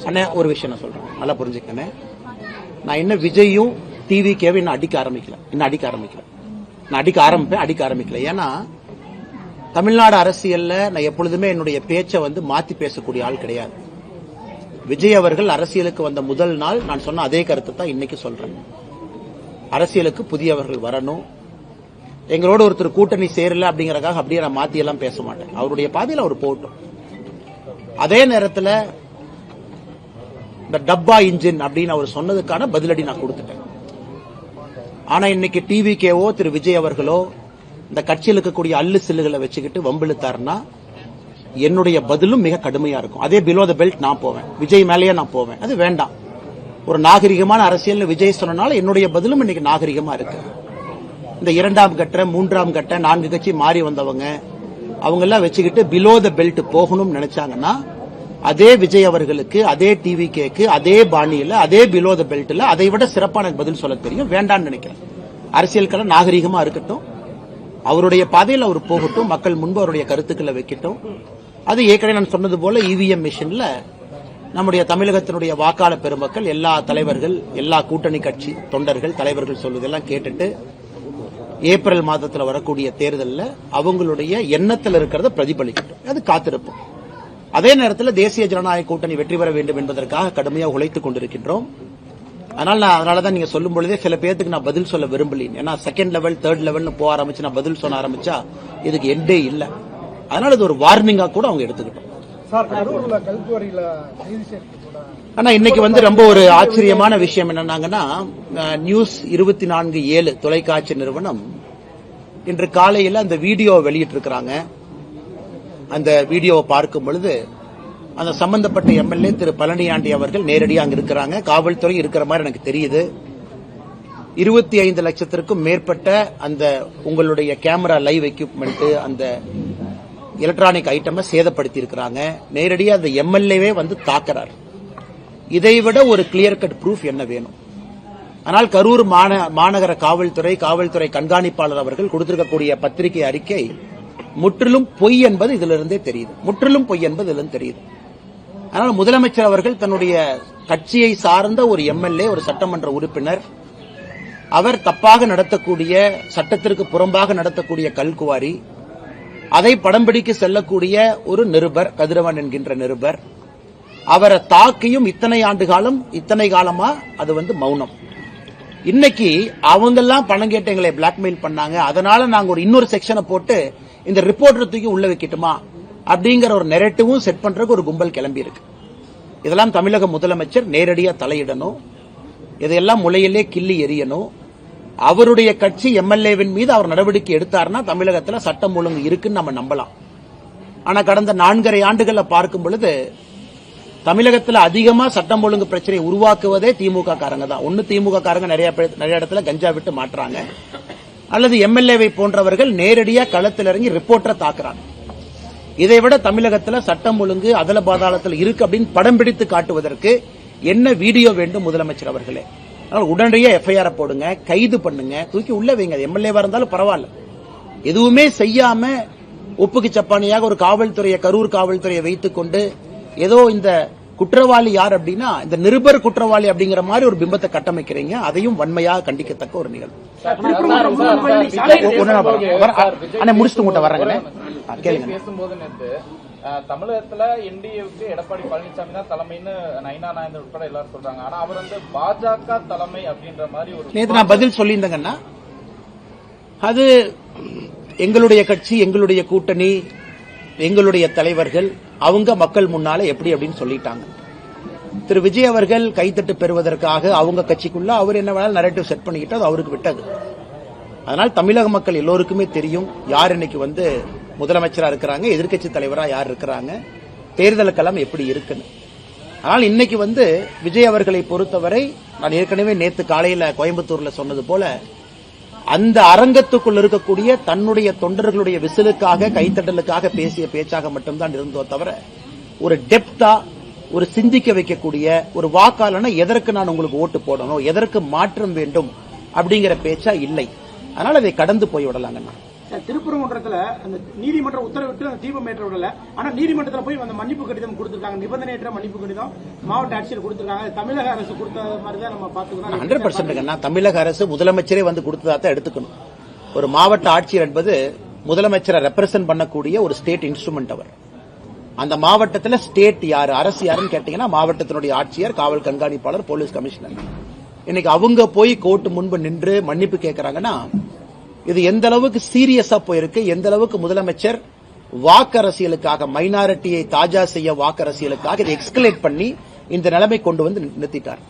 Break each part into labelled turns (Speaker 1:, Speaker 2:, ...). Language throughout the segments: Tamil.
Speaker 1: அண்ணே ஒரு விஷயம் நான் சொல்றேன், நல்லா புரிஞ்சுக்கண்ணே. நான் என்ன விஜயும் டிவிகேவை இன்னும் அடிக்க ஆரம்பிக்கல. நான் அடிக்க ஆரம்பிக்கல. ஏன்னா தமிழ்நாடு அரசியல்ல நான் எப்பொழுதுமே என்னுடைய பேச்சை மாத்தி பேசக்கூடிய ஆள் கிடையாது. விஜய் அவர்கள் அரசியலுக்கு வந்த முதல் நாள் நான் சொன்ன அதே கருத்தை தான் இன்னைக்கு சொல்றேன். அரசியலுக்கு புதியவர்கள் வரணும். எங்களோட ஒருத்தர் கூட்டணி சேரல அப்படிங்கறதுக்காக அப்படியே நான் மாத்தி எல்லாம் பேச மாட்டேன். அவருடைய பாதையில் அவர் போட்டும். அதே நேரத்தில் இந்த டப்பா இன்ஜின் அப்படின்னு அவர் சொன்னதுக்கான பதிலடி நான் கொடுத்துட்டேன். ஆனா இன்னைக்கு டிவிகேவோ திரு விஜய் அவர்களோ இந்த கட்சியில் இருக்கக்கூடிய அல்லு சில்லுகளை வச்சுக்கிட்டு வம்பிழுத்தாருன்னா என்னுடைய பதிலும் மிக கடுமையா இருக்கும். அதே பிலோ த பெல்ட் நான் போவேன், விஜய் மேலேயே நான் போவேன். அது வேண்டாம். ஒரு நாகரிகமான அரசியல் விஜய் சொன்னனால என்னுடைய பதிலும் இன்னைக்கு நாகரிகமா இருக்கு. இந்த 2ஆம் கட்ட 3ஆம் கட்ட 4 கட்சி மாறி வந்தவங்க அவங்க எல்லாம் வச்சுக்கிட்டு பிலோ த பெல்ட் போகணும்னு நினைச்சாங்கன்னா அதே விஜய் அவர்களுக்கு அதே டிவிகேக்கு அதே பாணியில அதே பிலோ த பெல்ட்ல அதை விட சிறப்பான பதில் சொல்ல தெரியும். வேண்டாம்னு நினைக்கிறேன். அரசியல் களம் நாகரிகமா இருக்கட்டும், அவருடைய பாதையில் அவர் போகட்டும், மக்கள் முன்பு அவருடைய கருத்துக்களை வைக்கட்டும். அது ஏற்கனவே நான் சொன்னது போல இவிஎம் மிஷின்ல நம்முடைய தமிழகத்தினுடைய வாக்காளர் பெருமக்கள் எல்லா தலைவர்கள் எல்லா கூட்டணி கட்சி தொண்டர்கள் தலைவர்கள் சொல்வதெல்லாம் கேட்டுட்டு ஏப்ரல் மாதத்தில் வரக்கூடிய தேர்தலில் அவங்களுடைய எண்ணத்தில் இருக்கிறத பிரதிபலிக்கட்டும். அது காத்திருப்போம். அதே நேரத்தில் தேசிய ஜனநாயக கூட்டணி வெற்றி பெற வேண்டும் என்பதற்காக கடுமையாக உழைத்துக் கொண்டிருக்கின்றோம். அதனாலதான் நீங்க சொல்லும் பொழுதே சில பேருக்கு நான் பதில் சொல்ல விரும்பல. ஏன்னா செகண்ட் லெவல் 3rd லெவல்னு போக ஆரம்பிச்சு நான் பதில் சொல்ல ஆரம்பிச்சா இதுக்கு எண்டே இல்ல. அதனால இது ஒரு வார்னிங்கா கூட அவங்க எடுத்துக்கிட்டோம். ஆனா இன்னைக்கு ரொம்ப ஒரு ஆச்சரியமான விஷயம் என்னன்னாங்கன்னா நியூஸ் 24/7 தொலைக்காட்சி நிறுவனம் இன்று காலையில் அந்த வீடியோ வெளியிட்டிருக்கிறாங்க. அந்த வீடியோவை பார்க்கும் பொழுது அந்த சம்பந்தப்பட்ட எம்எல்ஏ திரு பழனியாண்டி அவர்கள் நேரடியாக அங்க இருக்கிறாங்க. காவல்துறை இருக்கிற மாதிரி எனக்கு தெரியுது. 25 லட்சத்திற்கும் மேற்பட்ட அந்த உங்களுடைய கேமரா லைவ் எக்யூப்மெண்ட் அந்த எலக்ட்ரானிக் ஐட்டமை சேதப்படுத்தி இருக்கிறாங்க. நேரடியாக அந்த எம்எல்ஏவே தாக்குறார். இதைவிட ஒரு கிளியர் கட் ப்ரூஃப் என்ன வேணும்? ஆனால் கரூர் மாநகர காவல்துறை கண்காணிப்பாளர் அவர்கள் கொடுத்திருக்கக்கூடிய பத்திரிகை அறிக்கை முற்றிலும் பொய் என்பது இதிலிருந்தே தெரியுது. அதனால் முதலமைச்சர் அவர்கள் தன்னுடைய கட்சியை சார்ந்த ஒரு எம்எல்ஏ ஒரு சட்டமன்ற உறுப்பினர் அவர் தப்பாக நடத்தக்கூடிய சட்டத்திற்கு புறம்பாக நடத்தக்கூடிய கல்குவாரி அதை படம் பிடிக்க செல்லக்கூடிய ஒரு நிருபர் கதிரவன் என்கின்ற நிருபர் அவரை தாக்கியும் இத்தனை காலமா அது மௌனம். இன்னைக்கு அவங்கெல்லாம் பணம் கேட்டு எங்களை பிளாக்மெயில் பண்ணாங்க, அதனால நாங்க ஒரு இன்னொரு செக்ஷனை போட்டு இந்த ரிப்போர்ட்டர் தூக்கி உள்ள வைக்கட்டுமா அப்படிங்கிற ஒரு நெரேட்டிவும் செட் பண்றதுக்கு ஒரு கும்பல் கிளம்பி இருக்கு. இதெல்லாம் தமிழக முதலமைச்சர் நேரடியா தலையிடணும். இதையெல்லாம் முளையிலே கிள்ளி எறியணும். அவருடைய கட்சி எம்எல்ஏவின் மீது அவர் நடவடிக்கை எடுத்தார்னா தமிழகத்தில் சட்டம் ஒழுங்கு இருக்குன்னு நம்ம நம்பலாம். ஆனா கடந்த 4.5 ஆண்டுகளை பார்க்கும் பொழுது தமிழகத்தில் அதிகமா சட்டம் ஒழுங்கு பிரச்சனை உருவாக்குவதே திமுக காரங்க தான். ஒன்னு திமுக காரங்க நிறைய இடத்துல கஞ்சா விட்டு மாற்றாங்க, அல்லது எம்எல்ஏவை போன்றவர்கள் நேரடியா களத்தில் இறங்கி ரிப்போர்ட்டரை தாக்குறாங்க. இதைவிட தமிழகத்தில் சட்டம் ஒழுங்கு அதல பாதாளத்தில் இருக்கு அப்படின்னு படம் பிடித்து காட்டுவதற்கு என்ன வீடியோ வேண்டும் முதலமைச்சர் அவர்களே? உடனடியாக எஃப்ஐஆர் போடுங்க, கைது பண்ணுங்க, தூக்கி உள்ள வைங்க. எம்எல்ஏவா இருந்தாலும் பரவாயில்ல. எதுவுமே செய்யாம ஒப்புக்கு சப்பானியாக ஒரு கரூர் காவல்துறையை வைத்துக் கொண்டு ஏதோ இந்த குற்றவாளி யார் அப்படின்னா இந்த நிருபர் குற்றவாளி அப்படிங்கிற மாதிரி ஒரு பிம்பத்தை கட்டமைக்கிறீங்க. அதையும் வன்மையாக கண்டிக்கத்தக்க ஒரு நிகழ்வு. முடிச்சுட்டு உங்கள்கிட்ட வர்றேங்க. கேளுங்க.
Speaker 2: தமிழகத்துல என்டிஏவுக்கு எடப்பாடி பழனிசாமி தான் தலைமைன்னு நைனா நாயந்தர் உட்பட எல்லாரும் சொல்றாங்க. ஆனா அவர் பாஜக தலைமை அப்படின்ற மாதிரி ஒரு
Speaker 1: நேற்று நான் பதில் சொல்லியிருந்தேங்கன்னா அது எங்களுடைய கட்சி எங்களுடைய கூட்டணி எங்களுடைய தலைவர்கள் அவங்க மக்கள் முன்னால எப்படி அப்படின்னு சொல்லிட்டாங்க. திரு விஜய் அவர்கள் கைத்தட்டு பெறுவதற்காக அவங்க கட்சிக்குள்ள அவர் என்ன வேணாலும் நரேட்டிவ் செட் பண்ணிக்கிட்டு அது அவருக்கு விட்டது. அதனால் தமிழக மக்கள் எல்லோருக்குமே தெரியும் யார் இன்னைக்கு முதலமைச்சரா இருக்கிறாங்க, எதிர்க்கட்சி தலைவரா யார் இருக்கிறாங்க, தேர்தலுக்கெல்லாம் எப்படி இருக்குன்னு. ஆனால் இன்னைக்கு விஜய் அவர்களை பொறுத்தவரை நான் ஏற்கனவே நேற்று காலையில கோயம்புத்தூர்ல சொன்னது போல அந்த அரங்கத்துக்குள் இருக்கக்கூடிய தன்னுடைய தொண்டர்களுடைய விசிலுக்காக கைத்தட்டலுக்காக பேசிய பேச்சாக மட்டும்தான் இருந்தோ தவிர ஒரு டெப்தா ஒரு சிந்திக்க வைக்கக்கூடிய ஒரு வாக்காளன எதற்கு நான் உங்களுக்கு ஓட்டு போடணும், எதற்கு மாற்றம் வேண்டும் அப்படிங்கிற பேச்சா இல்லை. அதனால அதை கடந்து போய் விடலாங்க.
Speaker 3: திருப்பரங்குன்றத்துல அந்த நீதிமன்றம் உத்தரவிட்டு அந்த தீபம் ஏற்ற விடல. ஆனா நீதிமன்றத்தில் போய் அந்த மன்னிப்பு கடிதம் கொடுத்திருக்காங்க, நிபந்தனையற்ற மன்னிப்பு கடிதம் மாவட்ட ஆட்சியர் கொடுத்திருக்காங்க. தமிழக அரசு கொடுத்த மாதிரி தான் நம்ம பாத்துக்கணும்.
Speaker 1: 100% தமிழக அரசு முதலமைச்சரே வந்து கொடுத்ததா தான் எடுத்துக்கணும். ஒரு மாவட்ட ஆட்சியர் என்பது முதலமைச்சரை ரெப்ரசென்ட் பண்ணக்கூடிய ஒரு ஸ்டேட் இன்ஸ்ட்ருமெண்ட். அவர் அந்த மாவட்டத்தில் ஸ்டேட் யாரு, அரசு யாருன்னு கேட்டீங்கன்னா மாவட்டத்தினுடைய ஆட்சியர், காவல் கண்காணிப்பாளர், போலீஸ் கமிஷனர். இன்னைக்கு அவங்க போய் கோர்ட் முன்பு நின்று மன்னிப்பு கேட்கறாங்கன்னா இது எந்த அளவுக்கு சீரியஸா போயிருக்கு, எந்த அளவுக்கு முதலமைச்சர் வாக்கரசியலுக்காக, மைனாரிட்டியை தாஜா செய்ய வாக்கரசியலுக்காக இதை எக்ஸ்கலேட் பண்ணி இந்த நிலைமை கொண்டு வந்து நிறுத்திட்டார்.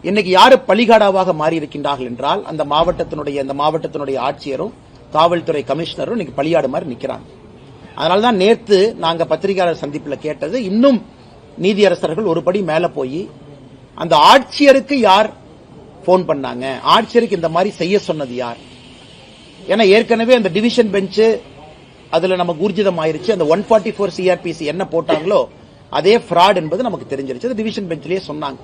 Speaker 1: இன்னைக்கு யாரு பலிகாடாவாக மாறி இருக்கின்றார்கள் என்றால் அந்த மாவட்டத்தினுடைய ஆட்சியரும் காவல்துறை கமிஷனரும் இன்னைக்கு பலியாடு மாதிரி நிக்கிறாங்க. அதனால்தான் நேற்று நாங்க பத்திரிகையாளர் சந்திப்பில் கேட்டது, இன்னும் நீதியரசர்கள் ஒரு படி மேல போய் அந்த ஆட்சியருக்கு யார் போன் பண்ணாங்க, ஆட்சியருக்கு இந்த மாதிரி செய்ய சொன்னது யார்? ஏன்னா ஏற்கனவே அந்த டிவிஷன் பெஞ்ச் அதுல நமக்கு ஊர்ஜிதம் ஆயிருச்சு. அந்த 144 CRPC என்ன போட்டாங்களோ அதே ஃப்ராட் என்பது நமக்கு தெரிஞ்சிருச்சு. டிவிஷன் பெஞ்சிலேயே சொன்னாங்க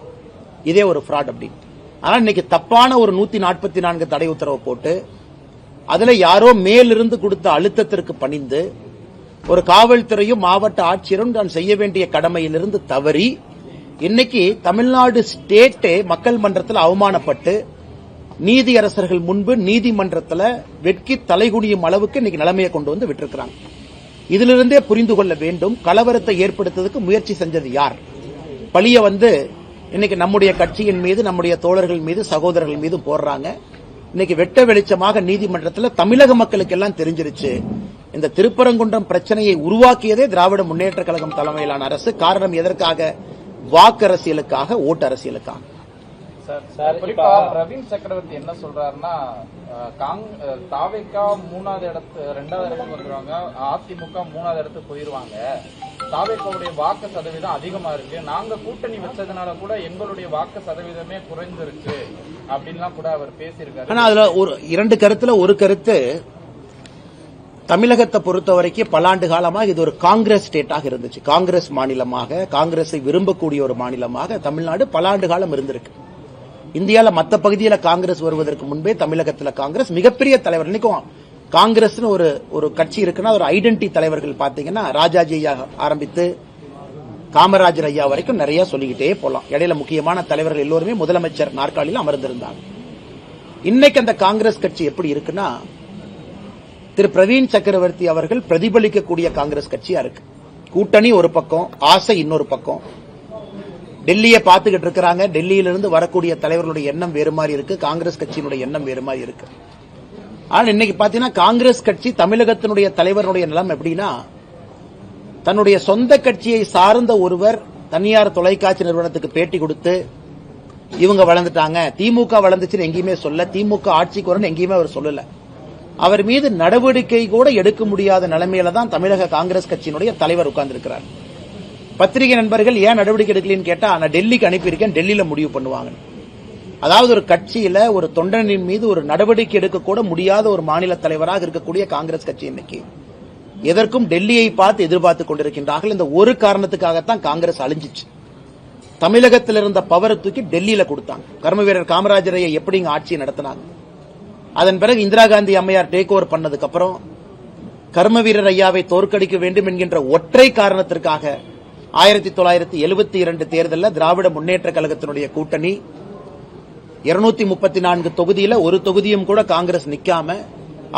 Speaker 1: இதே ஒரு ஃப்ராட் அப்படின்னு. ஆனா இன்னைக்கு தப்பான ஒரு 144 தடை உத்தரவு போட்டு அதுல யாரோ மேலிருந்து கொடுத்த அழுத்தத்திற்கு பணிந்து ஒரு காவல்துறையும் மாவட்ட ஆட்சியரும் தான் செய்ய வேண்டிய கடமையிலிருந்து தவறி இன்னைக்கு தமிழ்நாடு ஸ்டேட்டே மக்கள் மன்றத்தில் அவமானப்பட்டு நீதியரசர்கள் முன்பு நீதிமன்றத்தில் வெட்கி தலைகுனியும் அளவுக்கு இன்னைக்கு நிலைமையை கொண்டு வந்து விட்டிருக்கிறாங்க. இதிலிருந்தே புரிந்து கொள்ள வேண்டும், கலவரத்தை ஏற்படுத்துவதற்கு முயற்சி செஞ்சது யார்? பழிய வந்து இன்னைக்கு நம்முடைய கட்சியின் மீது, நம்முடைய தோழர்கள் மீது, சகோதரர்கள் மீது போடுறாங்க. இன்னைக்கு வெட்ட வெளிச்சமாக நீதிமன்றத்தில் தமிழக மக்களுக்கு எல்லாம் தெரிஞ்சிருச்சு, இந்த திருப்பரங்குன்றம் பிரச்சனையை உருவாக்கியதே திராவிட முன்னேற்ற கழகம் தலைமையிலான அரசு. காரணம் எதற்காக? வாக்கு அரசியலுக்காக, ஓட்டு அரசியலுக்காக.
Speaker 2: குறிப்பா பிரவீன் சக்கரவர்த்தி என்ன சொல்றாருன்னா, தாவேகா 2வது இடத்துக்கு வந்துருவாங்க, அதிமுக 3வது இடத்துக்கு போயிருவாங்க, தாவேகாவுடைய வாக்கு சதவீதம் அதிகமா இருக்கு, நாங்க கூட்டணி வச்சதுனால கூட எங்களுடைய வாக்கு சதவீதமே குறைஞ்சிருச்சு அப்படின்லாம் கூட அவர் பேசியிருக்காரு.
Speaker 1: ஆனா அதுல ஒரு 2 கருத்துல ஒரு கருத்து, தமிழகத்தை பொறுத்த வரைக்கும் பல ஆண்டு காலமாக இது ஒரு காங்கிரஸ் ஸ்டேட்டாக இருந்துச்சு. காங்கிரஸ் மாநிலமாக, காங்கிரஸை விரும்பக்கூடிய ஒரு மாநிலமாக தமிழ்நாடு பல ஆண்டு காலம் இருந்திருக்கு. இந்தியாவில் மற்ற பகுதியில் காங்கிரஸ் வருவதற்கு முன்பே தமிழகத்தில் காங்கிரஸ் மிகப்பெரிய தலைவர். இன்னைக்கும் காங்கிரஸ் ஒரு கட்சி இருக்குன்னா ஒரு ஐடென்டி தலைவர்கள் பாத்தீங்கன்னா ராஜாஜி ஐயா ஆரம்பித்து காமராஜர் ஐயா வரைக்கும் நிறைய சொல்லிக்கிட்டே போலாம். இடையில முக்கியமான தலைவர்கள் எல்லோருமே முதலமைச்சர் நாற்காலியில் அமர்ந்திருந்தாங்க. இன்னைக்கு அந்த காங்கிரஸ் கட்சி எப்படி இருக்குன்னா, திரு பிரவீன் சக்கரவர்த்தி அவர்கள் பிரதிபலிக்கக்கூடிய காங்கிரஸ் கட்சியா இருக்கு. கூட்டணி ஒரு பக்கம், ஆசை இன்னொரு பக்கம். டெல்லியை பார்த்துக்கிட்டு இருக்கிறாங்க. டெல்லியிலிருந்து வரக்கூடிய தலைவர்களுடைய எண்ணம் வேறு மாதிரி இருக்கு, காங்கிரஸ் கட்சியினுடைய எண்ணம் வேறு மாதிரி இருக்கு. ஆனா இன்னைக்கு பாத்தீங்கன்னா காங்கிரஸ் கட்சி தமிழகத்தினுடைய தலைவருடைய நிலம் எப்படின்னா, தன்னுடைய சொந்த கட்சியை சார்ந்த ஒருவர் தனியார் தொலைக்காட்சி நிறுவனத்துக்கு பேட்டி கொடுத்து இவங்க வளர்ந்துட்டாங்க, திமுக வளர்ந்துச்சுன்னு எங்கேயுமே சொல்ல, திமுக ஆட்சிக்கு வரணும் எங்கேயுமே அவர் சொல்லல. அவர் மீது நடவடிக்கை கூட எடுக்க முடியாத நிலைமையில தான் தமிழக காங்கிரஸ் கட்சியினுடைய தலைவர் உட்கார்ந்திருக்கிறார். பத்திரிகை நண்பர்கள் ஏன் நடவடிக்கை எடுக்கலன்னு கேட்டா, நான் டெல்லிக்கு அனுப்பியிருக்கேன், டெல்லியில முடிவு பண்ணுவாங்க. அதாவது ஒரு கட்சியில ஒரு தொண்டனின் மீது ஒரு நடவடிக்கை எடுக்க கூட முடியாத ஒரு மாநில தலைவராக இருக்கக்கூடிய காங்கிரஸ் கட்சி இன்னைக்கு எதற்கும் டெல்லியை பார்த்து எதிர்பார்த்துக் கொண்டிருக்கின்றார்கள். இந்த ஒரு காரணத்துக்காகத்தான் காங்கிரஸ் அழிஞ்சிச்சு. தமிழகத்தில் இருந்த பவரை தூக்கி டெல்லியில கொடுத்தாங்க. கர்ம வீரர் காமராஜரை எப்படி இங்க ஆட்சியை நடத்தினாங்க. அதன் பிறகு இந்திரா காந்தி அம்மையார் டேக் ஓவர் பண்ணதுக்கு அப்புறம் கர்ம வீரர் ஐயாவை தோற்கடிக்க வேண்டும் என்கின்ற ஒற்றை காரணத்திற்காக 1972 தேர்தலில் திராவிட முன்னேற்ற கழகத்தினுடைய கூட்டணி 234 தொகுதியில ஒரு தொகுதியும் கூட காங்கிரஸ் நிக்காம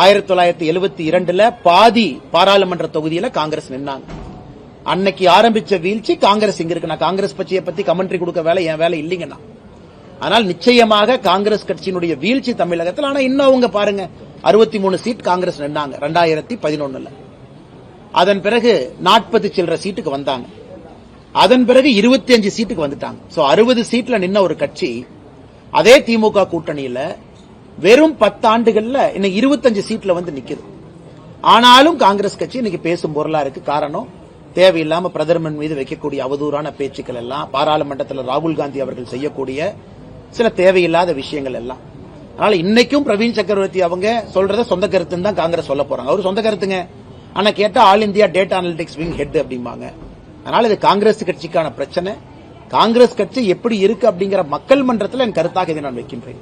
Speaker 1: 1972 பாதி பாராளுமன்ற தொகுதியில காங்கிரஸ் நின்னாங்க. அன்னைக்கு ஆரம்பிச்ச வீழ்ச்சி காங்கிரஸ் இங்க இருக்கு. நான் காங்கிரஸ் கட்சியை பத்தி கமெண்ட்ரி கொடுக்க வேலை என் வேலை இல்லைங்கண்ணா. ஆனால் நிச்சயமாக காங்கிரஸ் கட்சியினுடைய வீழ்ச்சி தமிழகத்தில். ஆனா இன்னும் அவங்க பாருங்க, 63 சீட் காங்கிரஸ் நின்னாங்க 2011. அதன் பிறகு 40 சில்லற சீட்டுக்கு வந்தாங்க. அதன் பிறகு 25 சீட்டுக்கு வந்துட்டாங்க. 60 சீட்ல நின்ன ஒரு கட்சி அதே திமுக கூட்டணியில வெறும் 10 ஆண்டுகள்ல இன்னைக்கு 25 சீட்ல வந்து நிக்குது. ஆனாலும் காங்கிரஸ் கட்சி இன்னைக்கு பேசும் பொருளா இருக்கு. காரணம், தேவையில்லாம பிரதமர் மீது வைக்கக்கூடிய அவதூறான பேச்சுக்கள் எல்லாம், பாராளுமன்றத்தில் ராகுல் காந்தி அவர்கள் செய்யக்கூடிய சில தேவையில்லாத விஷயங்கள் எல்லாம். அதனால இன்னைக்கும் பிரவீன் சக்கரவர்த்தி அவங்க சொல்றத சொந்த கருத்துன்னு தான் காங்கிரஸ் சொல்ல போறாங்க. அவர் சொந்த கருத்துங்க, ஆனா கேட்டா all India data analytics wing head அப்படிம்பாங்க. அதனால இது காங்கிரஸ் கட்சிக்கான பிரச்சனை. காங்கிரஸ் கட்சி எப்படி இருக்கு அப்படிங்கிற மக்கள் மன்றத்தில் என் கருத்தாக இதை நான் வைக்கின்றேன்.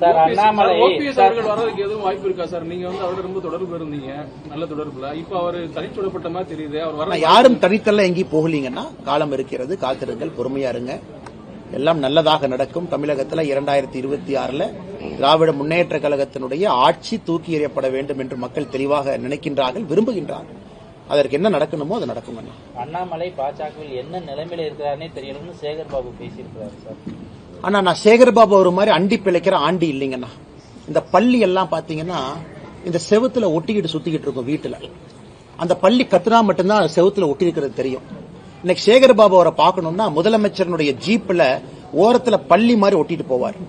Speaker 4: சார் அண்ணாமலை
Speaker 5: ஓபிஎஸ் அவர்கள் வர்றதுக்கு எதுவும் வாய்ப்பு இருக்கா சார்? நீங்க வந்து அவரோட ரொம்ப தொடர்பு இருந்தீங்க, நல்ல தொடர்புல. இப்ப அவர் தனிச்சுடப்பட்ட மாதிரி தெரியுது. அவர் வர
Speaker 1: யாரும் தனித்தல்ல எங்கேயும் போகலீங்கன்னா காலம் இருக்கிறது, காத்திருங்கள், பொறுமையா இருங்க, எல்லாம் நல்லதாக நடக்கும். தமிழகத்தில் 2026 திராவிட முன்னேற்ற கழகத்தினுடைய ஆட்சி தூக்கி எறியப்பட வேண்டும் என்று மக்கள் தெளிவாக நினைக்கின்றார்கள், விரும்புகின்றார்கள். அதற்கு என்ன நடக்கணுமோ அது நடக்கும்.
Speaker 4: அண்ணாமலை பாஜகவில் என்ன நிலைமையில இருக்கிறாருன்னே தெரியணும்னு சேகர் பாபு பேசியிருக்கிறாரு சார்.
Speaker 1: ஆனா நான் சேகர் பாபு ஒரு மாதிரி அண்டி பிழைக்கிற ஆண்டி இல்லைங்கண்ணா. இந்த பள்ளி எல்லாம் பாத்தீங்கன்னா இந்த செவுத்துல ஒட்டிக்கிட்டு சுத்திக்கிட்டு இருக்கும் வீட்டுல. அந்த பள்ளி கத்துனா மட்டும்தான் செவுத்துல ஒட்டி இருக்கிறது தெரியும். இன்னைக்கு சேகர் பாபு அவரை பார்க்கணும்னா முதலமைச்சருடைய ஜீப்ல ஓரத்துல பள்ளி மாதிரி ஒட்டிட்டு போவார்.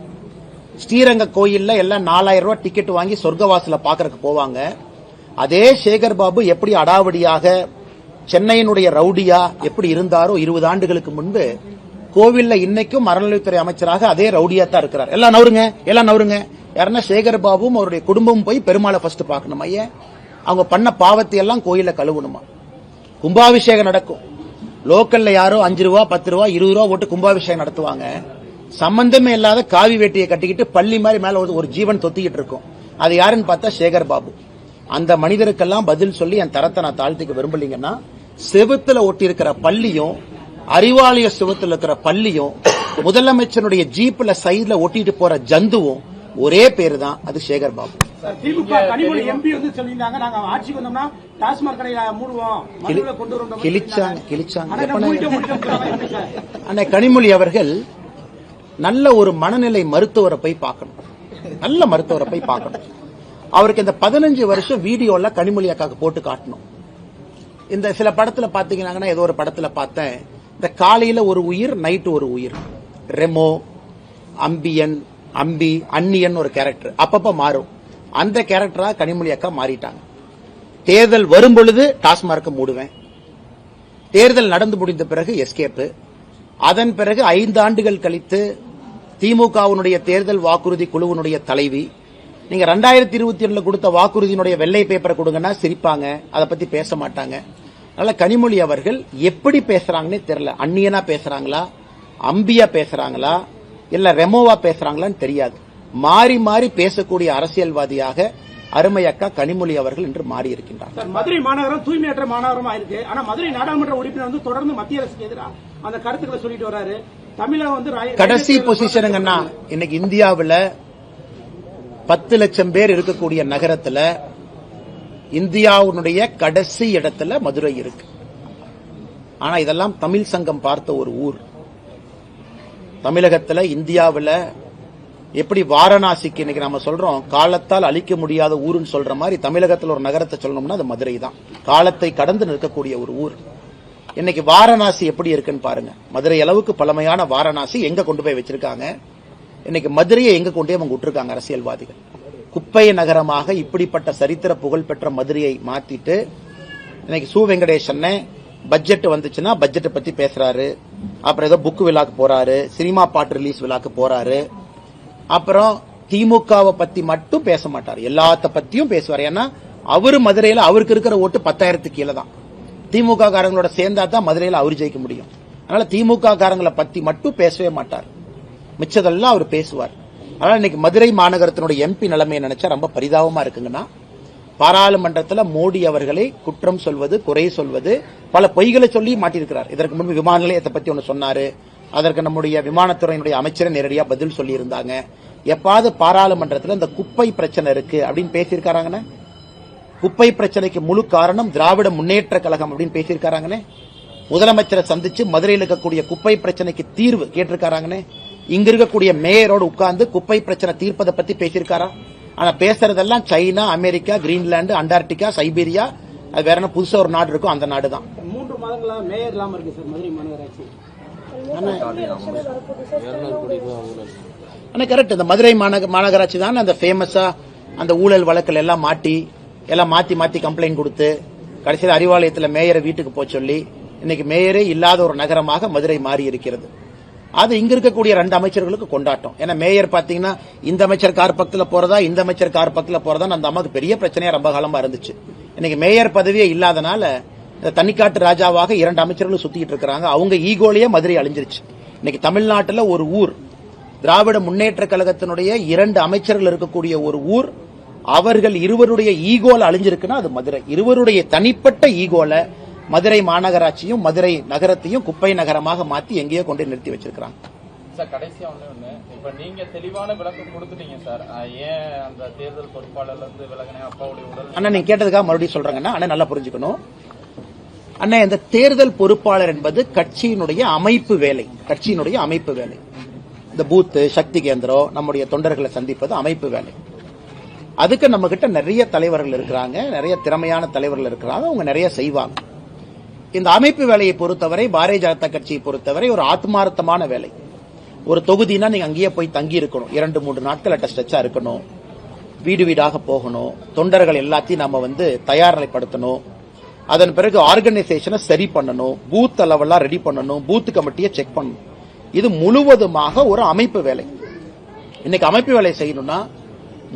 Speaker 1: ஸ்ரீரங்க கோயில்ல எல்லாம் 4000 ரூபாய் டிக்கெட் வாங்கி சொர்க்கவாசல பாக்குறதுக்கு போவாங்க. அதே சேகர் பாபு எப்படி அடாவடியாக சென்னையினுடைய ரவுடியா எப்படி இருந்தாரோ 20 ஆண்டுகளுக்கு முன்பு கோவில்ல இன்னைக்கும் அறநிலையத்துறை அமைச்சராக அதே ரவுடியா தான் இருக்கிறார். எல்லாம் நவருங்க. யாருன்னா சேகர் பாபுவும் அவருடைய குடும்பமும் போய் பெருமாளை ஃபர்ஸ்ட் பார்க்கணும். ஐயா அவங்க பண்ண பாவத்தை எல்லாம் கோயில கழுவணுமா? கும்பாபிஷேகம் நடக்கும். லோக்கல்ல யாரோ 5 ரூபா 10 ரூபா 20 ரூபா போட்டு கும்பாபிஷேகம் நடத்துவாங்க. சம்பந்தமே இல்லாத காவி வேட்டியை கட்டிக்கிட்டு பள்ளி மாதிரி மேல ஒரு ஜீவன் தொத்திக்கிட்டு இருக்கும். அது யாருன்னு பார்த்தா சேகர் பாபு. அந்த மனிதருக்கெல்லாம் பதில் சொல்லி என் தரத்தை நான் தாழ்த்திக்க விரும்பலீங்கன்னா, செவுத்துல ஒட்டி இருக்கிற பள்ளியும் அறிவாலய செவுத்துல இருக்கிற பள்ளியும் முதலமைச்சருடைய ஜீப்ல சைட்ல ஒட்டிட்டு போற ஜந்துவும் ஒரே பேரு தான், அது சேகர் பாபு.
Speaker 3: திமுக கனிமொழி எம்பி வந்து சொல்லியிருந்தாங்க, நாங்க ஆட்சிக்கு வந்தோம்னா டாஸ்மாக் கடையை மூடுவோம், மதுரை கொண்டு வரோம்.
Speaker 1: அன்னை கனிமொழி அவர்கள் நல்ல ஒரு மனநிலை மருத்துவரை போய் பார்க்கணும், நல்ல மருத்துவரை போய் பார்க்கணும். அவருக்கு இந்த 15 வருஷம் வீடியோல கனிமொழி அக்காக்கு போட்டு காட்டணும். இந்த சில படத்துல பாத்தீங்கன்னா, ஏதோ ஒரு படத்துல பார்த்தேன், இந்த காலையில ஒரு உயிர், நைட்டு ஒரு உயிர். ரெமோ, அம்பியன், அம்பி, அன்னியன் ஒரு கேரக்டர் அப்பப்ப மாறும். அந்த கேரக்டரா கனிமொழி அக்கா மாறிட்டாங்க. தேர்தல் வரும் பொழுது டாஸ்மார்க்க மூடுவேன், தேர்தல் நடந்து முடிந்த பிறகு எஸ்கேப், அதன் பிறகு 5 ஆண்டுகள் கழித்து திமுகவினுடைய தேர்தல் வாக்குறுதி குழுவினுடைய தலைவி. நீங்க 2022 கொடுத்த வாக்குறுதியினுடைய வெள்ளை பேப்பரை கொடுங்கன்னா சிரிப்பாங்க, அதை பத்தி பேச மாட்டாங்க. அதனால கனிமொழி அவர்கள் எப்படி பேசுறாங்கன்னே தெரியல. அந்நியனா பேசுறாங்களா, அம்பியா பேசுறாங்களா, இல்ல ரெமோவா பேசுறாங்களான்னு தெரியாது. மாறி மாறி பேசக்கூடிய அரசியல்வாதியாக அருமை அக்கா கனிமொழி அவர்கள் இன்று மாறி இருக்கின்றார்.
Speaker 3: மதுரை மாநகரம் தூய்மையற்ற மாநகரமா இருக்கு. ஆனா மதுரை நாடாளுமன்ற உறுப்பினர் வந்து தொடர்ந்து மத்திய அரசுக்கு எதிராக அந்த கருத்துக்களை சொல்லிட்டு வராரு. தமிழகம் வந்து
Speaker 1: கடைசி பொசிஷனுங்கன்னா, இன்னைக்கு இந்தியாவில் 10 லட்சம் பேர் இருக்கக்கூடிய நகரத்துல இந்தியாவுடைய கடைசி இடத்துல மதுரை இருக்கு. ஆனா இதெல்லாம் தமிழ் சங்கம் பார்த்த ஒரு ஊர். தமிழகத்துல இந்தியாவில் எப்படி வாரணாசிக்கு இன்னைக்கு நம்ம சொல்றோம் காலத்தால் அழிக்க முடியாத ஊருன்னு சொல்ற மாதிரி, தமிழகத்தில் ஒரு நகரத்தை சொல்லணும்னா அது மதுரை தான். காலத்தை கடந்து நிற்கக்கூடிய ஒரு ஊர். இன்னைக்கு வாரணாசி எப்படி இருக்குன்னு பாருங்க. மதுரை அளவுக்கு பழமையான வாரணாசி எங்க கொண்டு போய் வச்சிருக்காங்க. இன்னைக்கு மதுரையை எங்க கொண்டே அவங்க விட்டுருக்காங்க அரசியல்வாதிகள். குப்பை நகரமாக இப்படிப்பட்ட சரித்திர புகழ் பெற்ற மதுரையை மாத்திட்டு இன்னைக்கு சு வெங்கடேசன் பட்ஜெட் வந்துச்சுன்னா பட்ஜெட்டை பத்தி பேசுறாரு, அப்புறம் ஏதோ புக் விழாக்கு போறாரு, சினிமா பாட்டு ரிலீஸ் விழாக்கு போறாரு, அப்புறம் திமுகவை பத்தி மட்டும் பேச மாட்டார், எல்லாத்த பத்தியும் பேசுவார். ஏன்னா அவரு மதுரையில அவருக்கு இருக்கிற ஓட்டு 10,000 கீழே தான். திமுக காரங்களோட சேர்ந்தா தான் மதுரையில அவர் ஜெயிக்க முடியும். அதனால திமுக காரங்களை பத்தி மட்டும் பேசவே மாட்டார், மிச்சதெல்லாம் அவர் பேசுவார். அதனால இன்னைக்கு மதுரை மாநகரத்தினுடைய எம்பி நிலைமையை நினைச்சா ரொம்ப பரிதாபமா இருக்குங்கன்னா, பாராளுமன்றத்தில் மோடி அவர்களை குற்றம் சொல்வது, குறை சொல்வது, பல பொய்களை சொல்லி மாட்டியிருக்கிறார். இதற்கு முன்பு விமான நிலையத்தை பத்தி ஒன்று சொன்னாரு, அதற்கு நம்முடைய விமானத்துறையினுடைய அமைச்சரை நேரடியாக பதில் சொல்லி இருந்தாங்க. எப்பாவது பாராளுமன்றத்தில் இந்த குப்பை பிரச்சனை இருக்கு அப்படின்னு பேசியிருக்காங்க? குப்பை பிரச்சனைக்கு முழு காரணம் திராவிட முன்னேற்ற கழகம் அப்படின்னு பேசியிருக்காங்க? முதலமைச்சரை சந்திச்சு மதுரையில் இருக்கக்கூடிய குப்பை பிரச்சனைக்கு தீர்வு கேட்டிருக்காங்க? இங்க இருக்கக்கூடிய மேயரோடு உட்கார்ந்து குப்பை பிரச்சனை தீர்ப்பதை பத்தி பேசியிருக்காரா? ஆனா பேசுறதெல்லாம் China, America, Greenland, Antarctica, Siberia, அது வேற என்ன புதுசா ஒரு நாடு இருக்கும், அந்த நாடு தான்.
Speaker 3: 3 மாதங்களா மேயர் இல்லாம இருக்கு சார் மதுரை மாநகராட்சி.
Speaker 1: கரெக்ட். இந்த மதுரை மாநகராட்சி தான் அந்த ஃபேமஸா அந்த ஊழல் வழக்கில் எல்லாம் மாத்தி மாத்தி கம்ப்ளைண்ட் கொடுத்து கடைசியில் அறிவாலயத்தில் மேயரை வீட்டுக்கு போக சொல்லி இன்னைக்கு மேயரே இல்லாத ஒரு நகரமாக மதுரை மாறி இருக்கிறது. அது இங்க இருக்கக்கூடிய 2 அமைச்சர்களுக்கு கொண்டாட்டம். ஏன்னா மேயர் பாத்தீங்கன்னா இந்த அமைச்சர் கார் பக்கத்துல போறதா, இந்த அமைச்சர் கார் பக்கத்துல போறதா அந்த அம்மாவுக்கு பெரிய பிரச்சனையா ரொம்ப காலமா இருந்துச்சு. இன்னைக்கு மேயர் பதவியே இல்லாதனால தனிக்காட்டு ராஜாவாக 2 அமைச்சர்களும் சுத்திட்டு இருக்காங்க. அவங்க ஈகோலயே மதுரை அழிஞ்சிருச்சு. இன்னைக்கு தமிழ்நாட்டில் ஒரு ஊர் திராவிட முன்னேற்ற கழகத்தினுடைய 2 அமைச்சர்கள் இருக்கக்கூடிய ஒரு ஊர், அவர்கள் இருவருடைய ஈகோல அழிஞ்சிருக்குன்னா அது மதுரை. இருவருடைய தனிப்பட்ட ஈகோல மதுரை மாநகராட்சியும் மதுரை நகரத்தையும் குப்பை நகரமாக மாத்தி எங்கேயோ கொண்டு நிறுத்தி வச்சிருக்காங்க.
Speaker 2: சார் கடைசியா ஒண்ணு இப்ப நீங்க தெளிவான விளக்கம் கொடுத்துட்டீங்க சார். ஏன் அந்த தேர்தல் பொறுப்பாளர்ல இருந்து விலகின அப்பாவுடைய உடல்
Speaker 1: அண்ணா நீங்க கேட்டதுக்காக மறுபடியும் சொல்றாங்கன்னா அண்ணா நல்லா புரிஞ்சுக்கணும். அண்ணா இந்த தேர்தல் பொறுப்பாளர் என்பது கட்சியினுடைய அமைப்பு வேலை. கட்சியினுடைய அமைப்பு வேலை. இந்த பூத் சக்தி கேந்திரம் நம்முடைய தொண்டர்களை சந்திப்பது அமைப்பு வேலை. அதுக்கு நம்ம கிட்ட நிறைய தலைவர்கள் இருக்கிறாங்க, நிறைய திறமையான தலைவர்கள் இருக்கிறாங்க, அவங்க நிறைய செய்வாங்க. இந்த அமைப்பு வேலையை பொறுத்தவரை பாரதிய ஜனதா கட்சியை பொறுத்தவரை ஒரு ஆத்மார்த்தமான வேலை. ஒரு தொகுதினா நீங்க அங்கேயே போய் தங்கி இருக்கணும், 2-3 நாட்கள் அட்டஸ்டா இருக்கணும், வீடு வீடாக போகணும், தொண்டர்கள் எல்லாத்தையும் நம்ம தயார் நிலைப்படுத்தணும், அதன் பிறகு ஆர்கனைசேஷனை சரி பண்ணணும், பூத் லெவல்லாம் ரெடி பண்ணணும், பூத் கமிட்டியை செக் பண்ணணும். இது முழுவதுமாக ஒரு அமைப்பு வேலை. இன்னைக்கு அமைப்பு வேலை செய்யணும்னா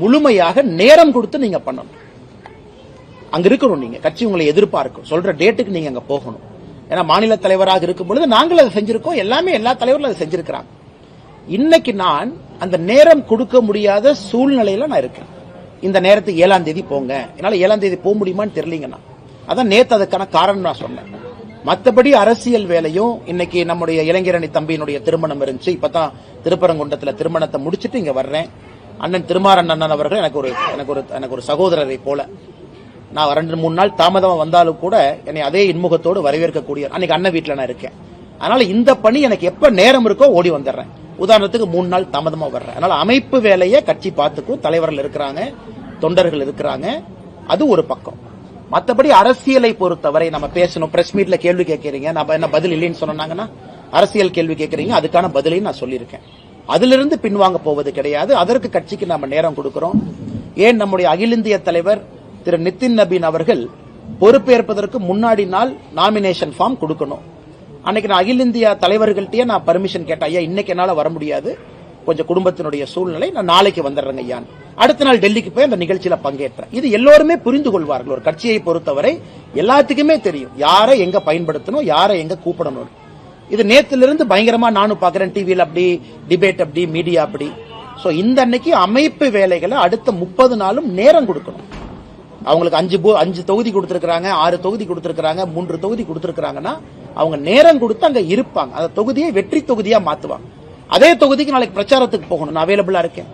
Speaker 1: முழுமையாக நேரம் கொடுத்து நீங்க பண்ணணும். அங்க இருக்கணும், நீங்க கட்சி உங்களை எதிர்பார்க்கும், சொல்ற டேட்டுக்கு நீங்க அங்க போகணும். ஏன்னா மாநில தலைவராக இருக்கும் பொழுது நாங்கள் அதை செஞ்சிருக்கோம், எல்லா தலைவர்களும் அதை செஞ்சிருக்கிறாங்க. இன்னைக்கு நான் அந்த நேரம் கொடுக்க முடியாத சூழ்நிலையில நான் இருக்கேன். இந்த நேரத்துக்கு 7ஆம் தேதி போங்க, என்னால 7ஆம் தேதி போக முடியுமான்னு தெரியலீங்கன்னா அதான் நேத்து அதுக்கான காரணம் நான் சொன்னேன். மற்றபடி அரசியல் வேலையும் இன்னைக்கு நம்முடைய இளைஞரணி தம்பியினுடைய திருமணம் இருந்துச்சு. இப்பதான் திருப்பரங்குன்றத்துல திருமணத்தை முடிச்சிட்டு இங்க வர்றேன். அண்ணன் திருமாறன் அண்ணன் அவர்கள் எனக்கு ஒரு சகோதரரை போல. நான் 2-3 நாள் தாமதமா வந்தாலும் கூட என்னை அதே இன்முகத்தோடு வரவேற்கக்கூடிய அன்னைக்கு அண்ணன் வீட்டுல நான் இருக்கேன். அதனால இந்த பணி எனக்கு எப்ப நேரம் இருக்கோ ஓடி வந்துடுறேன். உதாரணத்துக்கு 3 நாள் தாமதமா வர்றேன். அதனால அமைப்பு வேலையை கட்சி பார்த்துக்கும், தலைவர்கள் இருக்கிறாங்க, தொண்டர்கள் இருக்கிறாங்க, அது ஒரு பக்கம். மற்றபடி அரசியலை பொறுத்தவரை நம்ம பேசணும். பிரஸ் மீட்ல கேள்வி கேட்கறீங்க, நம்ம என்ன பதில் இல்லைன்னு சொன்னாங்கன்னா அரசியல் கேள்வி கேட்கறீங்க, அதுக்கான பதிலையும் நான் சொல்லியிருக்கேன். அதிலிருந்து பின்வாங்க போவது கிடையாது. அதற்கு கட்சிக்கு நாம நேரம் கொடுக்கிறோம். ஏன் நம்முடைய அகில இந்திய தலைவர் திரு நிதின் நபீன் அவர்கள் பொறுப்பேற்பதற்கு முன்னாடி நாள் நாமினேஷன் ஃபார்ம் கொடுக்கணும். அன்னைக்கு நான் அகில இந்திய தலைவர்கள்ட்டே நான் பர்மிஷன் கேட்டேன், ஐயா இன்னைக்கு என்னால வர முடியாது, கொஞ்சம் குடும்பத்தினுடைய சூழ்நிலை, நான் நாளைக்கு வந்துடுறேங்க ஐயான்னு. அடுத்த நாள் டெல்லிக்கு போய் அந்த நிகழ்ச்சியில பங்கேற்றேன். இது எல்லோருமே புரிந்து கொள்வார்கள். ஒரு கட்சியை பொறுத்தவரை எல்லாத்துக்குமே தெரியும் யாரை எங்க பயன்படுத்தணும், யாரை எங்க கூப்பிடணும். இது நேத்திலிருந்து பயங்கரமா நானும் பாக்குறேன், டிவியில் அப்படி டிபேட், அப்படி மீடியா அப்படி. சோ இந்த அன்னைக்கு அமைப்பு வேலைகளை அடுத்த 30 நாளும் நேரம் கொடுக்கணும். அவங்களுக்கு 5 தொகுதி கொடுத்திருக்காங்க, 6 தொகுதி கொடுத்திருக்காங்க, 3 தொகுதி கொடுத்திருக்காங்கன்னா அவங்க நேரம் கொடுத்து அங்க இருப்பாங்க. அந்த தொகுதியை வெற்றி தொகுதியா மாத்துவாங்க. அதே தொகுதிக்கு நாளைக்கு பிரச்சாரத்துக்கு போகணும், நான் அவைலபிளா இருக்கேன்.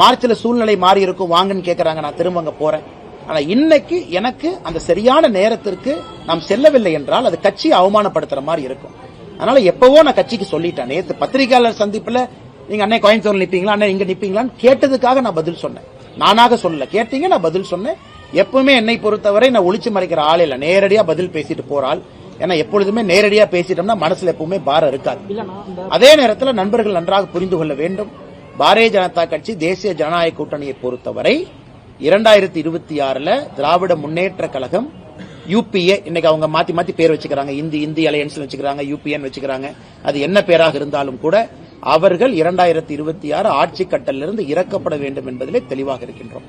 Speaker 1: மார்ச்ல சூழ்நிலை மாறி இருக்கும், வாங்கன்னு கேட்கறாங்க, நான் திரும்ப அங்க போறேன். ஆனா இன்னைக்கு எனக்கு அந்த சரியான நேரத்திற்கு நாம் செல்லவில்லை என்றால் அது கட்சியை அவமானப்படுத்துற மாதிரி இருக்கும். அதனால எப்பவோ நான் கட்சிக்கு சொல்லிட்டேன். நேத்து பத்திரிகையாளர் சந்திப்புல நீங்க அண்ணே கோயம்புத்தூர்ல நிப்பீங்களா, அண்ணே இங்க நிப்பீங்களான்னு கேட்டதுக்காக நான் பதில் சொன்னேன். நானாக சொல்லல, கேட்டீங்க, நான் பதில் சொன்னேன். எப்பவுமே என்னை பொறுத்தவரை நான் ஒளிச்சு மறைக்கிற ஆள் இல்ல, நேரடியா பதில் பேசிட்டு போறாள். ஏன்னா எப்பொழுதுமே நேரடியா பேசிட்டோம்னா மனசுல எப்பவுமே பாரம் இருக்காது. அதே நேரத்தில் நண்பர்கள் நன்றாக புரிந்து கொள்ள வேண்டும், பாரதிய ஜனதா கட்சி தேசிய ஜனநாயக கூட்டணியை பொறுத்தவரை 2026 திராவிட முன்னேற்ற கழகம் யூபிஏ, இன்னைக்கு அவங்க மாத்தி மாத்தி பேர் வச்சுக்கிறாங்க, இந்தி அலையன்ஸ் வச்சுக்கிறாங்க, யூபிஏன்னு வச்சுக்கிறாங்க. அது என்ன பேராக இருந்தாலும் கூட அவர்கள் 2026 ஆட்சி கட்டலிலிருந்து இறக்கப்பட வேண்டும் என்பதிலே தெளிவாக இருக்கின்றோம்.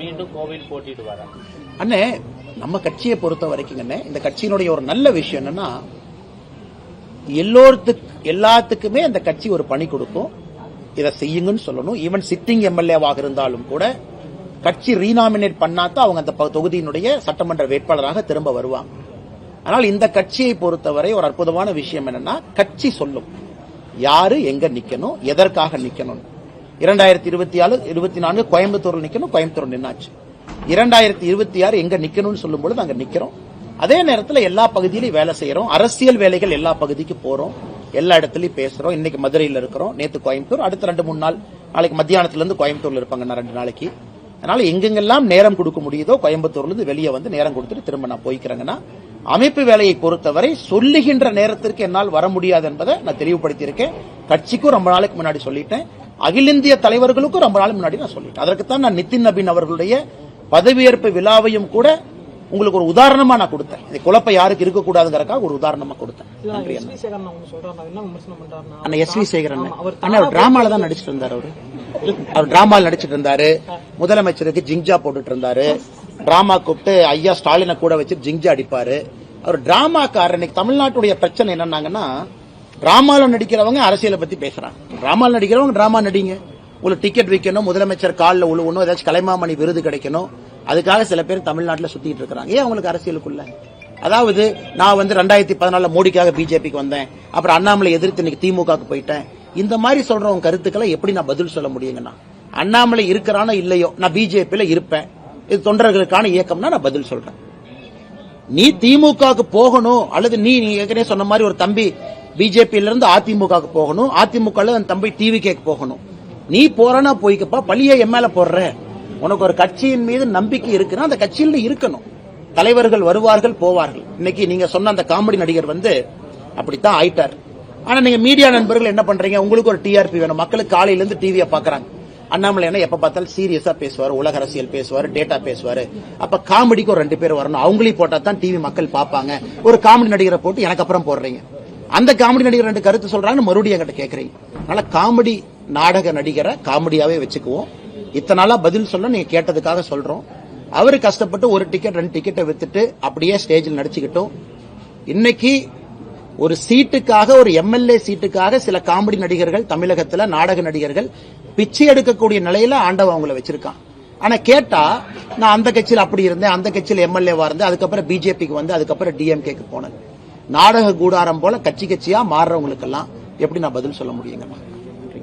Speaker 4: மீண்டும் கோவில் போட்டிடுவாரா?
Speaker 1: அண்ணே நம்ம கட்சியை பொறுத்த வரைக்கும் இந்த கட்சியினுடைய ஒரு நல்ல விஷயம் என்னன்னா எல்லாத்துக்குமே அந்த கட்சி ஒரு பணி கொடுக்கும், இதை செய்யுங்கன்னு சொல்லணும். ஈவன் சிட்டிங் எம்எல்ஏவாக இருந்தாலும் கூட கட்சி ரீநாமினேட் பண்ணாதான் அவங்க அந்த தொகுதியினுடைய சட்டமன்ற வேட்பாளராக திரும்ப வருவாங்க. ஆனால் இந்த கட்சியை பொறுத்தவரை ஒரு அற்புதமான விஷயம் என்னன்னா கட்சி சொல்லும் யாரு எங்க நிக்கணும், எதற்காக நிக்கணும். 2024 கோயம்புத்தூர்ல நிக்கணும், கோயம்புத்தூர் நின்னாச்சு. 2026 எங்க நிக்கணும்னு சொல்லும் பொழுது அங்க நிக்கிறோம். அதே நேரத்தில் எல்லா பகுதியிலும் வேலை செய்யறோம், அரசியல் வேலைகள் எல்லா பகுதிக்கு போறோம், எல்லா இடத்துலயும் பேசுறோம். இன்னைக்கு மதுரையில் இருக்கிறோம், நேத்து கோயம்புத்தூர், அடுத்த 2-3 நாள் நாளைக்கு மத்தியானத்துல இருந்து கோயம்புத்தூர்ல இருப்பாங்க 2 நாளைக்கு. அதனால எங்கெங்கெல்லாம் நேரம் கொடுக்க முடியுதோ கோயம்புத்தூர்ல இருந்து வெளியே வந்து நேரம் கொடுத்துட்டு திரும்ப நான் போய்க்கிறேங்கன்னா அமைப்பு வேலையை பொறுத்தவரை சொல்லுகின்ற நேரத்திற்கு என்னால் வர முடியாது என்பதை நான் தெளிவுபடுத்தியிருக்கேன். கட்சிக்கும் ரொம்ப நாளைக்கு முன்னாடி சொல்லிட்டேன், அகில இந்திய தலைவர்களுக்கும் ரொம்ப நாள் முன்னாடி நான் சொல்லிட்டேன். அதற்குத்தான் நான் நிதின் நபீன் அவர்களுடைய பதவியேற்பு விழாவையும் கூட உங்களுக்கு ஒரு உதாரணமா நான் கொடுத்தேன். இந்த குழப்பம் யாருக்கு இருக்கக்கூடாதுங்கிறக்காக ஒரு உதாரணமா கொடுத்தேன். எஸ் வி சேகரன் அவர் டிராமால தான் நடிச்சிட்டு இருந்தாரு. அவர் டிராமால நடிச்சிட்டு இருந்தாரு, முதலமைச்சருக்கு ஜிங்ஜா போட்டுட்டு இருந்தாரு, டிராமா கூப்பிட்டு ஐயா ஸ்டாலினை கூட வச்சு ஜிங்ஜா அடிப்பாரு. அவர் டிராமாக்காரர். இன்னைக்கு தமிழ்நாட்டுடைய பிரச்சனை என்னன்னாங்கன்னா டிராமால நடிக்கிறவங்க அரசியலை பத்தி பேசுறாங்க. டிராமால நடிக்கிறவங்க டிராமா நடிங்க. உங்களுக்கு டிக்கெட் விற்கணும், முதலமைச்சர் காலில் உழுவணும், ஏதாச்சும் கலைமாமணி விருது கிடைக்கணும், அதுக்காக சில பேர் தமிழ்நாட்டில் சுத்திட்டு இருக்காங்க. ஏன் அவங்களுக்கு அரசியலுக்குள்ள? அதாவது நான் 2014 மோடிக்காக பிஜேபிக்கு வந்தேன், அப்புறம் அண்ணாமலை எதிர்த்து இன்னைக்கு திமுகவுக்கு போயிட்டேன், இந்த மாதிரி சொல்றவங்க கருத்துக்களை எப்படி நான் பதில் சொல்ல முடியுங்கன்னா? அண்ணாமலை இருக்கிறானோ இல்லையோ, நான் பிஜேபியில இருப்பேன், இது தொண்டர்களுக்கான இயக்கம்னா நான் பதில் சொல்றேன். நீ திமுகவுக்கு போகணும், அல்லது நீ ஏற்கனவே சொன்ன மாதிரி ஒரு தம்பி பிஜேபியில இருந்து அதிமுகவுக்கு போகணும், அதிமுக தம்பி டிவிகேக்கு போகணும். நீ போறனா போய்க்கப்பா, பழிய எம்எல்ஏ போடுற. உனக்கு ஒரு கட்சியின் மீது நம்பிக்கை இருக்குன்னா அந்த கட்சியில இருக்கணும். தலைவர்கள் வருவார்கள் போவார்கள். இன்னைக்கு நீங்க சொன்ன அந்த காமெடி நடிகர் அப்படித்தான் ஆயிட்டார். ஆனா நீங்க மீடியா நண்பர்கள் என்ன பண்றீங்க? உங்களுக்கு ஒரு டிஆர்பி வேணும். மக்களுக்கு காலையில இருந்து டிவியை பாக்குறாங்க. அண்ணாமலை என்ன எப்ப பார்த்தாலும் சீரியஸா பேசுவாரு, உலக அரசியல் பேசுவாரு, டேட்டா பேசுவாரு. அப்ப காமெடிக்கு ஒரு 2 பேர் வரணும், அவங்களையும் போட்டா தான் டிவி மக்கள் பாப்பாங்க. ஒரு காமெடி நடிகரை போட்டு எனக்கு அப்புறம் போடுறீங்க. அந்த காமெடி நடிகர் 2 கருத்து சொல்றாங்கன்னு மறுபடியும் என்கிட்ட கேக்குறீங்க. அதனால காமெடி நாடக நடிகரை காமெடியாவே வச்சுக்குவோம். இத்தனை நாளா பதில் சொல்ல நீங்க கேட்டதுக்காக சொல்றோம். அவரு கஷ்டப்பட்டு ஒரு டிக்கெட் 2 டிக்கெட்டை வித்துட்டு அப்படியே ஸ்டேஜில் நடிச்சுக்கிட்டோம். இன்னைக்கு ஒரு சீட்டுக்காக, ஒரு எம்எல்ஏ சீட்டுக்காக சில காமெடி நடிகர்கள், தமிழகத்துல நாடக நடிகர்கள் பிச்சை எடுக்கக்கூடிய நிலையில ஆண்டவன் அவங்கள வச்சிருக்கான். ஆனா கேட்டா நான் அந்த கட்சியில் அப்படி இருந்தேன், அந்த கட்சியில் எம்எல்ஏவா இருந்தேன், அதுக்கப்புறம் பிஜேபிக்கு வந்து அதுக்கப்புறம் டிஎம்கேக்கு போனேன். நாடக கூடாரம் போல கட்சி கட்சியா மாறுறவங்களுக்கெல்லாம் எப்படி நான் பதில் சொல்ல முடியுங்கம்மா?